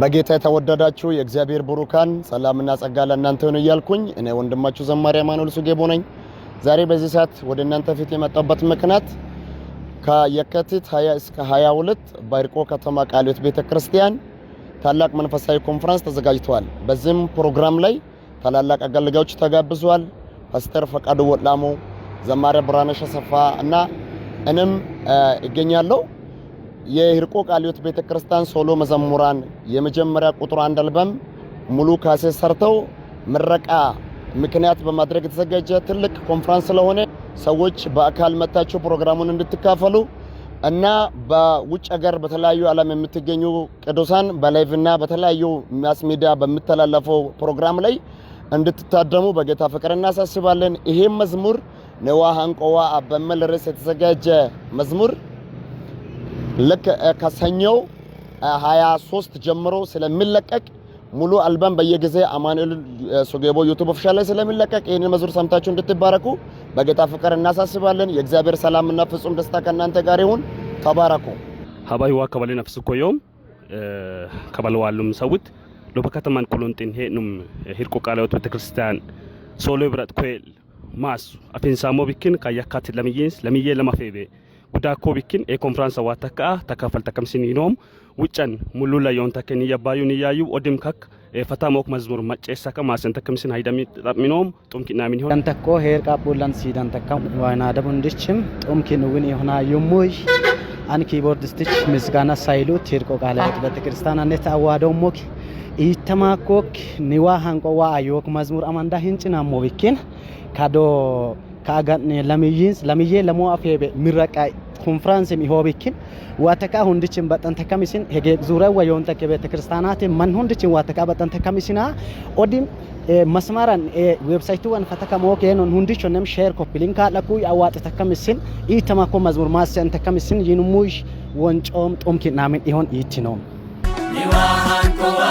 በጌታ የተወደዳችሁ የእግዚአብሔር ብሩካን ሰላምና ጸጋ ለእናንተ ይሁን እያልኩኝ እኔ ወንድማችሁ ዘማሪ አማኑኤል ሱጌቦ ነኝ። ዛሬ በዚህ ሰዓት ወደ እናንተ ፊት የመጣሁበት ምክንያት ከየካቲት 20 እስከ 22 በይርቆ ከተማ ቃለ ሕይወት ቤተክርስቲያን ታላቅ መንፈሳዊ ኮንፈረንስ ተዘጋጅቷል። በዚህም ፕሮግራም ላይ ታላላቅ አገልጋዮች ተጋብዘዋል። ፓስተር ፈቃዱ ወላሞ፣ ዘማሪ ብርሃነሽ አሰፋ እና እኔም እገኛለሁ። የይርቆ ቃለ ሕይወት ቤተክርስቲያን ሶሎ መዘሙራን የመጀመሪያ ቁጥር 1 አልበም ሙሉ ካሴት ሰርተው ምረቃ ምክንያት በማድረግ የተዘጋጀ ትልቅ ኮንፈረንስ ስለሆነ ሰዎች በአካል መጣችሁ ፕሮግራሙን እንድትካፈሉ እና በውጭ ሀገር በተለያዩ ዓለም የምትገኙ ቅዱሳን በላይቭና በተለያዩ ማስ ሚዲያ በሚተላለፈው ፕሮግራም ላይ እንድትታደሙ በጌታ ፍቅር እናሳስባለን። ይሄም መዝሙር ነዋ አንቆዋ በሚል ርዕስ የተዘጋጀ መዝሙር ልክ ከሰኞው 23 ጀምሮ ስለሚለቀቅ ሙሉ አልበም በየጊዜ አማኑኤል ሱጌቦ ዩቲዩብ ኦፊሻል ላይ ስለሚለቀቅ ይሄንን መዝሙር ሰምታችሁ እንድትባረኩ በጌታ ፍቅር እናሳስባለን። የእግዚአብሔር ሰላምና ፍጹም ደስታ ከእናንተ ጋር ይሁን። ተባረኩ። ሀባይ ዋከበለ ነፍስ ኮዮም ከበለዋሉም ሰውት ለበከተማን ቁሉንቲን ሄኑም ይርቆ ቃለ ሕይወት ቤተክርስቲያን ሶሎ ብረት ኮል ማስ አፊንሳሞ ቢኪን ከየካቲት ለሚዬ ለማፌቤ ጉዳኮ ቢኪን ኮንፈረንስ ዋተካ ተካፈል ተከምሲኒኖም ውጨን ሙሉ ላይ ዮን ተከኒ ያባዩን ያዩ ኦድምካክ ፈታሞክ መዝሙር ማጨሳ ከማሰን ተከምሲን ሃይዳሚ ጣሚኖም ጡምኪና ምን ይሆን አንተኮ ሄር ቃቦላን ሲዳን ተካም ዋና ደቡንድችም ጡምኪን ውን ይሆና ይሙይ አን ኪቦርድ ስቲች ምስጋና ሳይሉ ይርቆ ቃለ ሕይወት ቤተክርስቲያን አንተ አዋዶም ሞክ ኢተማኮክ ኒዋ ሃንቆዋ አዮክ መዝሙር አማንዳ ህንጭና ሞቢኪን ካዶ ካጋን ለሚዬ ለሞአፌቤ ምረቃ ኮንፈረንስ የሚሆብኪን ዋተካ ሁንድችን በጠን ተከሚሲን ሄጌ ዙሪያ ወዮን ተከ ቤተክርስቲያናት ማን ሁንድችን ዋተካ በጠን ተከሚሲና ኦዲም መስማራን ዌብሳይቱ ወን ፈተካ ሞከን ሁንድችንም ሼር ኮፒ ሊንክ አለኩ ያዋጥ ተከሚሲን ኢተማኮ መዝሙር ማሰን ተከሚሲን ይኑሙሽ ወንጮም ጦምኪና ምን ይሆን ይትኖም ይዋሃን ኮዋ